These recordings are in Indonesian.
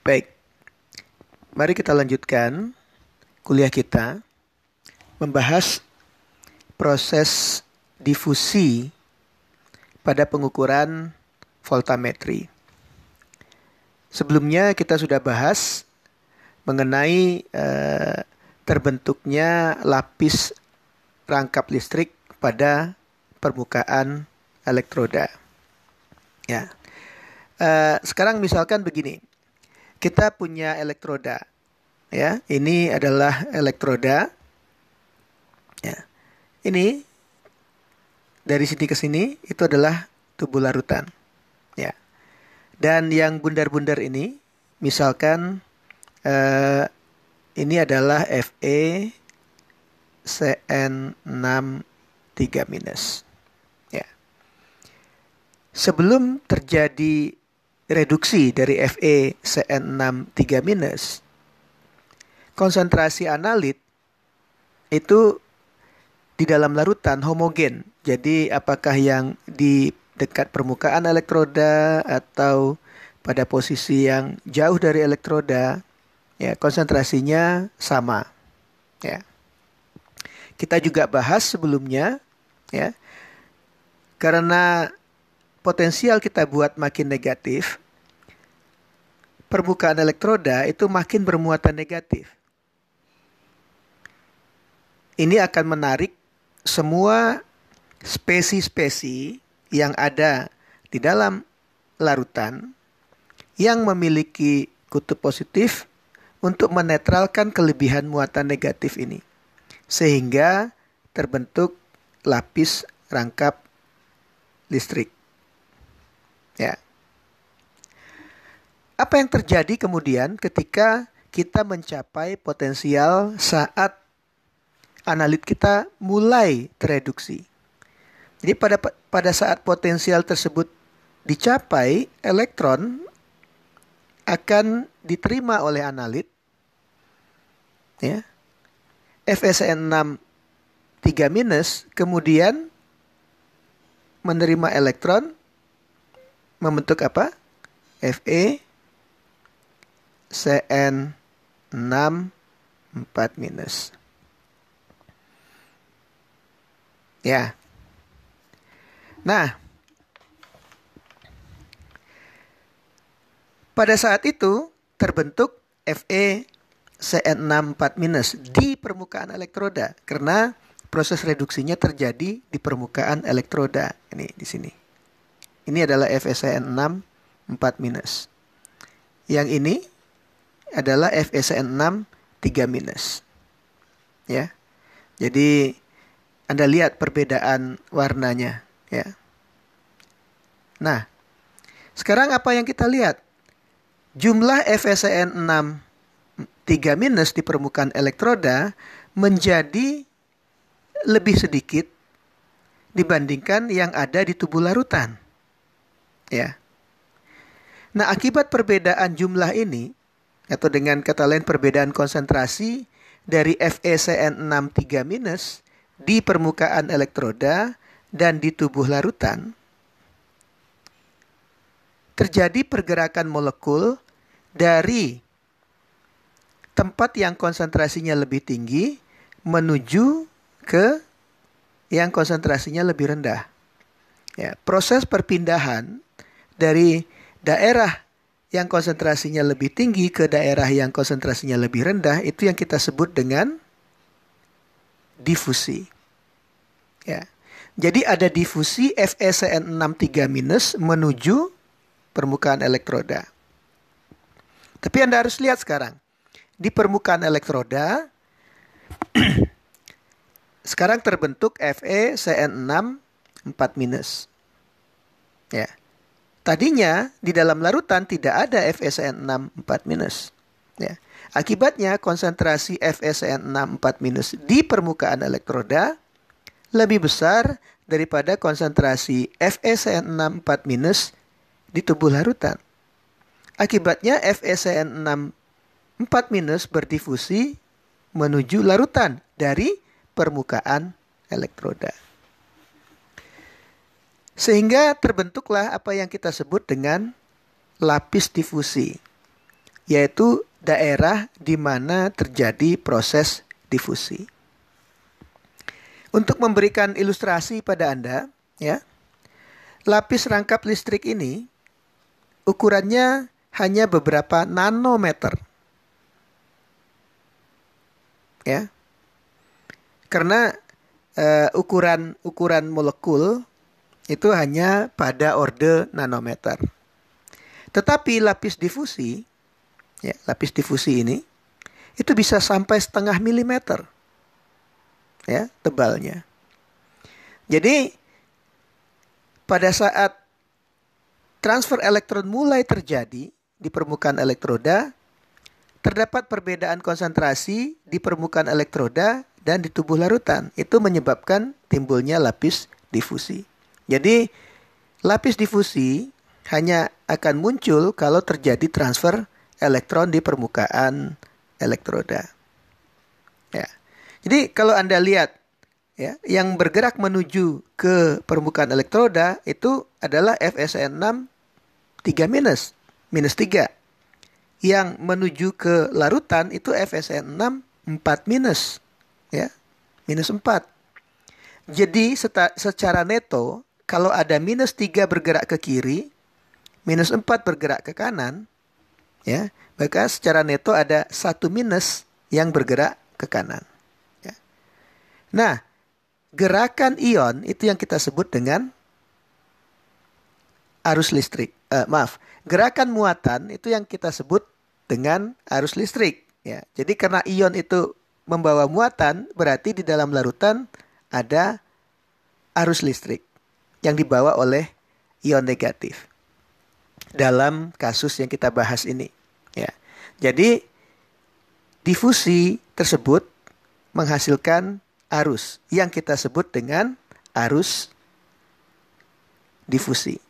Baik, mari kita lanjutkan kuliah kita membahas proses difusi pada pengukuran voltametri. Sebelumnya kita sudah bahas mengenai terbentuknya lapis rangkap listrik pada permukaan elektroda. Ya, sekarang misalkan begini, kita punya elektroda. Ya, ini adalah elektroda. Ya, ini dari sini ke sini itu adalah tubuh larutan. Ya, dan yang bundar-bundar ini, misalkan ini adalah Fe Cn6 3-. Ya, sebelum terjadi reduksi dari Fe Cn6 3-, konsentrasi analit itu di dalam larutan homogen. Jadi apakah yang di dekat permukaan elektroda atau pada posisi yang jauh dari elektroda, ya konsentrasinya sama. Ya. Kita juga bahas sebelumnya, ya, karena potensial kita buat makin negatif, permukaan elektroda itu makin bermuatan negatif. Ini akan menarik semua spesi-spesi yang ada di dalam larutan yang memiliki kutub positif untuk menetralkan kelebihan muatan negatif ini. Sehingga terbentuk lapis rangkap listrik. Ya. Apa yang terjadi kemudian ketika kita mencapai potensial saat analit kita mulai tereduksi? Jadi pada saat potensial tersebut dicapai, elektron akan diterima oleh analit, ya, FeCN6 3-, kemudian menerima elektron membentuk apa? Fe Cn6 4-. Ya. Nah, pada saat itu terbentuk Fe Cn6 4- di permukaan elektroda karena proses reduksinya terjadi di permukaan elektroda. Ini di sini. Ini adalah Fe Cn6 4-. Yang ini adalah Fe Cn6 3-. Ya. Jadi Anda lihat perbedaan warnanya, ya. Nah, sekarang apa yang kita lihat? Jumlah FeCN6 3- di permukaan elektroda menjadi lebih sedikit dibandingkan yang ada di tubuh larutan. Ya. Nah, akibat perbedaan jumlah ini, atau dengan kata lain perbedaan konsentrasi dari FeCN6 3- di permukaan elektroda dan di tubuh larutan, terjadi pergerakan molekul dari tempat yang konsentrasinya lebih tinggi menuju ke yang konsentrasinya lebih rendah. Ya, proses perpindahan dari daerah yang konsentrasinya lebih tinggi ke daerah yang konsentrasinya lebih rendah itu yang kita sebut dengan difusi. Ya. Jadi ada difusi FeCN6 3- menuju permukaan elektroda. Tapi Anda harus lihat sekarang. Di permukaan elektroda sekarang terbentuk FeCN6 4-. Ya. Tadinya di dalam larutan tidak ada FeCN6 4-. Ya. Akibatnya konsentrasi FeCN6 4- di permukaan elektroda lebih besar daripada konsentrasi FeCN6 4- di tubuh larutan. Akibatnya FeCN6 4- berdifusi menuju larutan dari permukaan elektroda. Sehingga terbentuklah apa yang kita sebut dengan lapis difusi. yaitu daerah di mana terjadi proses difusi. Untuk memberikan ilustrasi pada Anda, ya, lapis rangkap listrik ini ukurannya hanya beberapa nanometer. Ya. Karena ukuran molekul itu hanya pada orde nanometer. Tetapi lapis difusi, ya, lapis difusi ini itu bisa sampai setengah milimeter, ya, tebalnya. Jadi pada saat transfer elektron mulai terjadi di permukaan elektroda, terdapat perbedaan konsentrasi di permukaan elektroda dan di tubuh larutan. Itu menyebabkan timbulnya lapis difusi. Jadi lapis difusi hanya akan muncul kalau terjadi transfer elektron di permukaan elektroda. Ya. Jadi kalau Anda lihat, ya, yang bergerak menuju ke permukaan elektroda itu adalah FeSN6 3-, -3. Yang menuju ke larutan itu FeSN6 4-, ya, -4. Jadi secara neto kalau ada -3 bergerak ke kiri, -4 bergerak ke kanan, ya, maka secara neto ada 1 minus yang bergerak ke kanan. Ya. Nah, gerakan ion itu yang kita sebut dengan arus listrik. Gerakan muatan itu yang kita sebut dengan arus listrik. Ya, jadi karena ion itu membawa muatan, berarti di dalam larutan ada arus listrik yang dibawa oleh ion negatif. Dalam kasus yang kita bahas ini, ya. Jadi difusi tersebut menghasilkan arus yang kita sebut dengan arus difusi,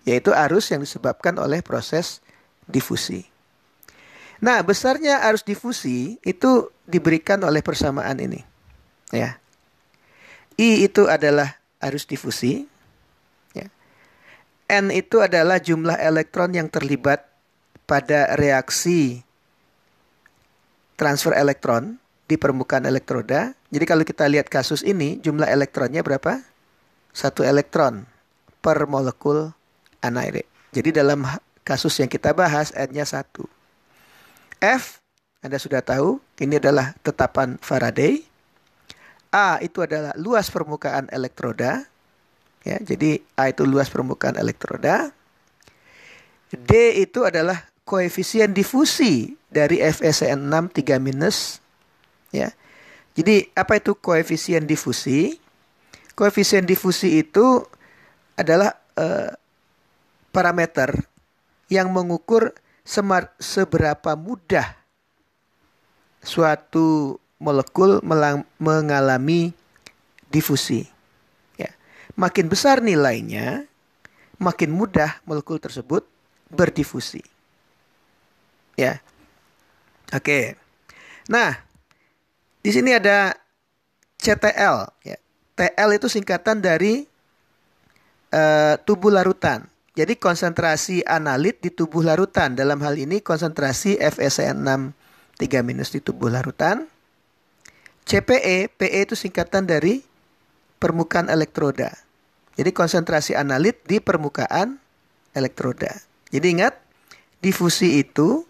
yaitu arus yang disebabkan oleh proses difusi. Nah, besarnya arus difusi itu diberikan oleh persamaan ini, ya. I itu adalah arus difusi, ya. N itu adalah jumlah elektron yang terlibat pada reaksi transfer elektron di permukaan elektroda. Jadi kalau kita lihat kasus ini, jumlah elektronnya berapa? 1 elektron per molekul anaerob. Jadi dalam kasus yang kita bahas, N-nya 1. F, Anda sudah tahu, ini adalah tetapan Faraday. A itu adalah luas permukaan elektroda. Ya, jadi A itu luas permukaan elektroda. D itu adalah koefisien difusi dari FeSN6 3-. Ya. Jadi apa itu koefisien difusi? Koefisien difusi itu adalah parameter yang mengukur seberapa mudah suatu molekul mengalami difusi. Ya. Makin besar nilainya, makin mudah molekul tersebut berdifusi. Ya. Oke. Nah, di sini ada CTL, ya. TL itu singkatan dari tubuh larutan. Jadi konsentrasi analit di tubuh larutan. Dalam hal ini konsentrasi FeSN6 3- di tubuh larutan. CPE, PE itu singkatan dari permukaan elektroda. Jadi konsentrasi analit di permukaan elektroda. Jadi ingat, difusi itu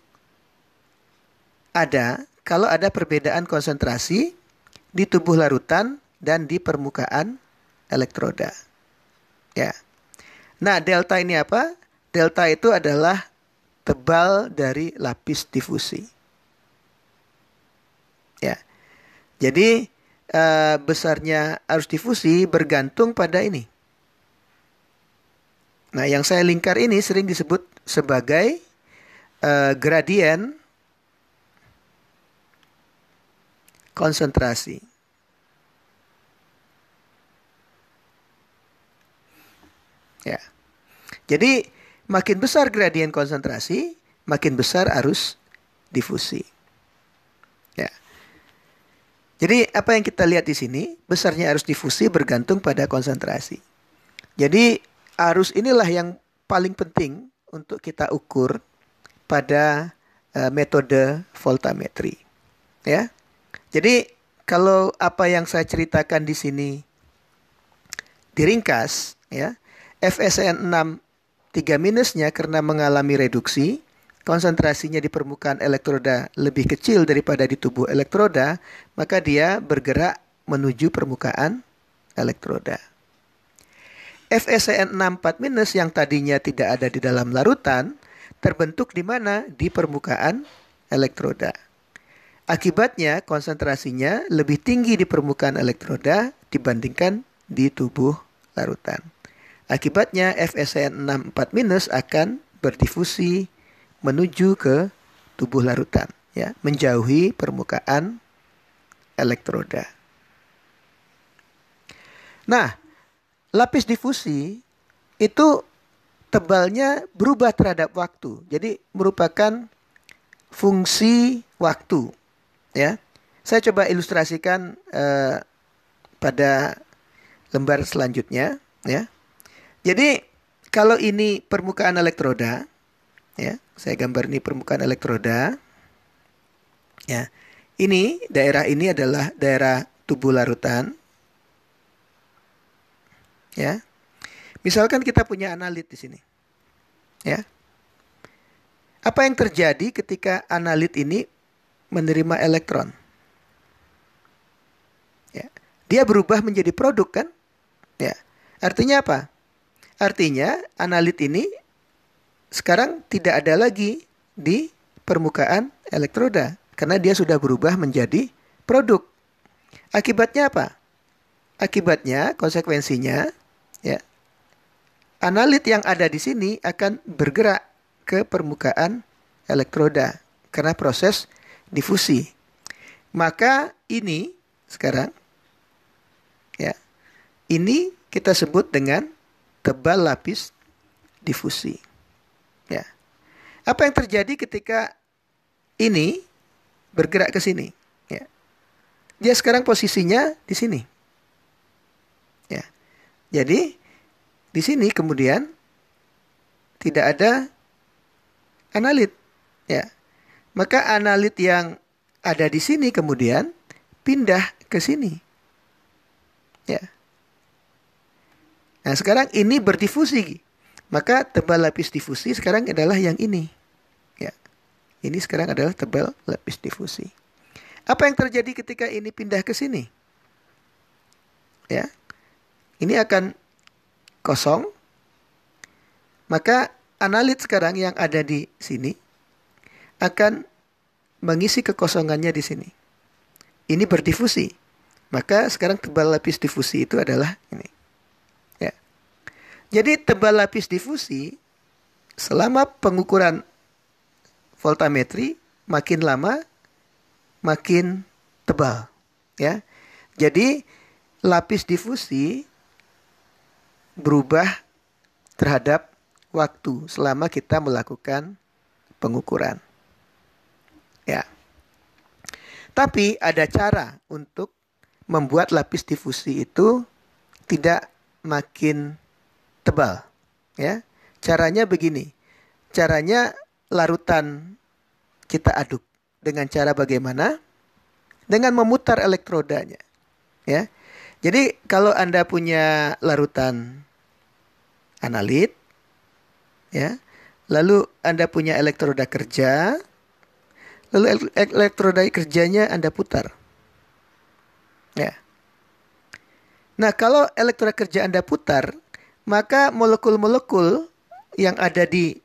ada kalau ada perbedaan konsentrasi di tubuh larutan dan di permukaan elektroda. Ya. Nah, delta ini apa? Delta itu adalah tebal dari lapis difusi. Ya. Jadi besarnya arus difusi bergantung pada ini. Nah, yang saya lingkar ini sering disebut sebagai gradien konsentrasi. Ya. Jadi makin besar gradien konsentrasi, makin besar arus difusi. Ya. Jadi apa yang kita lihat di sini, besarnya arus difusi bergantung pada konsentrasi. Jadi arus inilah yang paling penting untuk kita ukur pada metode voltametri. Ya. Jadi kalau apa yang saya ceritakan di sini diringkas, ya, FeSN6 3 minusnya karena mengalami reduksi, konsentrasinya di permukaan elektroda lebih kecil daripada di tubuh elektroda, maka dia bergerak menuju permukaan elektroda. FeSN6 4 minus yang tadinya tidak ada di dalam larutan, terbentuk di mana? Di permukaan elektroda. Akibatnya konsentrasinya lebih tinggi di permukaan elektroda dibandingkan di tubuh larutan. Akibatnya FeSN6 4 minus akan berdifusi menuju ke tubuh larutan, ya, menjauhi permukaan elektroda. Nah, lapis difusi itu tebalnya berubah terhadap waktu. Jadi merupakan fungsi waktu, ya. Saya coba ilustrasikan pada lembar selanjutnya, ya. Jadi kalau ini permukaan elektroda, ya, saya gambar ini permukaan elektroda, ya. Ini daerah ini adalah daerah tubuh larutan, ya. Misalkan kita punya analit di sini, ya. Apa yang terjadi ketika analit ini menerima elektron? Ya. Dia berubah menjadi produk, kan? Ya. Artinya apa? Artinya analit ini sekarang tidak ada lagi di permukaan elektroda karena dia sudah berubah menjadi produk. Akibatnya apa? Akibatnya, konsekuensinya, ya, analit yang ada di sini akan bergerak ke permukaan elektroda karena proses difusi. Maka ini sekarang, ya, ini kita sebut dengan tebal lapis difusi. Ya. Apa yang terjadi ketika ini bergerak ke sini? Ya. Dia sekarang posisinya di sini. Ya. Jadi di sini kemudian tidak ada analit. Ya. Maka analit yang ada di sini kemudian pindah ke sini. Ya. Nah, sekarang ini berdifusi. Maka tebal lapis difusi sekarang adalah yang ini. Ya. Ini sekarang adalah tebal lapis difusi. Apa yang terjadi ketika ini pindah ke sini? Ya. Ini akan kosong. Maka analit sekarang yang ada di sini akan mengisi kekosongannya di sini. Ini berdifusi. Maka sekarang tebal lapis difusi itu adalah ini. Jadi tebal lapis difusi selama pengukuran voltametri makin lama makin tebal, ya. Jadi lapis difusi berubah terhadap waktu selama kita melakukan pengukuran. Ya. Tapi ada cara untuk membuat lapis difusi itu tidak makin tebal, ya. Caranya begini. Caranya larutan kita aduk dengan cara bagaimana? Dengan memutar elektrodanya, ya. Jadi kalau Anda punya larutan analit, ya, lalu Anda punya elektroda kerja, lalu elektroda kerjanya Anda putar, ya. Nah, kalau elektroda kerja Anda putar, maka molekul-molekul yang ada di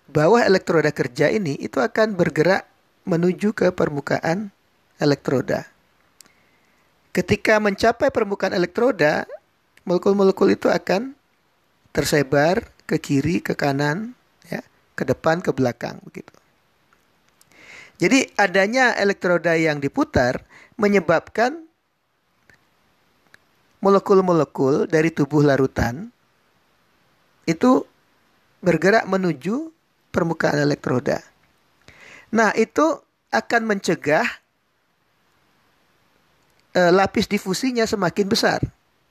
bawah elektroda kerja ini itu akan bergerak menuju ke permukaan elektroda. Ketika mencapai permukaan elektroda, molekul-molekul itu akan tersebar ke kiri, ke kanan, ya, ke depan, ke belakang, begitu. Jadi adanya elektroda yang diputar menyebabkan molekul-molekul dari tubuh larutan itu bergerak menuju permukaan elektroda. Nah, itu akan mencegah lapis difusinya semakin besar,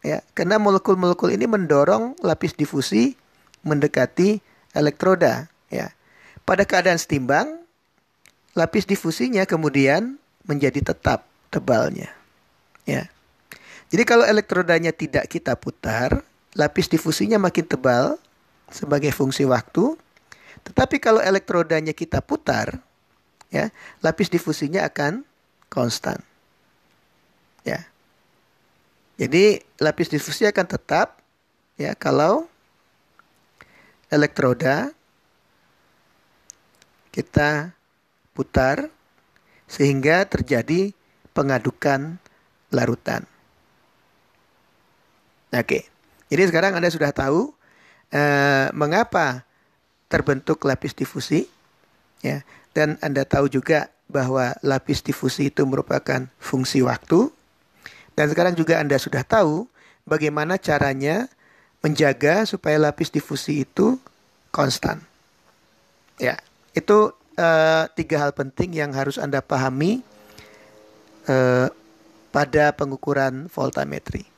ya, karena molekul-molekul ini mendorong lapis difusi mendekati elektroda, ya. Pada keadaan setimbang, lapis difusinya kemudian menjadi tetap tebalnya. Ya. Jadi kalau elektrodanya tidak kita putar, lapis difusinya makin tebal sebagai fungsi waktu. Tetapi kalau elektrodanya kita putar, ya, lapis difusinya akan konstan. Ya. Jadi lapis difusi akan tetap ya kalau elektroda kita putar sehingga terjadi pengadukan larutan. Oke. Jadi sekarang Anda sudah tahu mengapa terbentuk lapis difusi, ya, dan Anda tahu juga bahwa lapis difusi itu merupakan fungsi waktu, dan sekarang juga Anda sudah tahu bagaimana caranya menjaga supaya lapis difusi itu konstan. Ya, itu tiga hal penting yang harus Anda pahami pada pengukuran voltametri.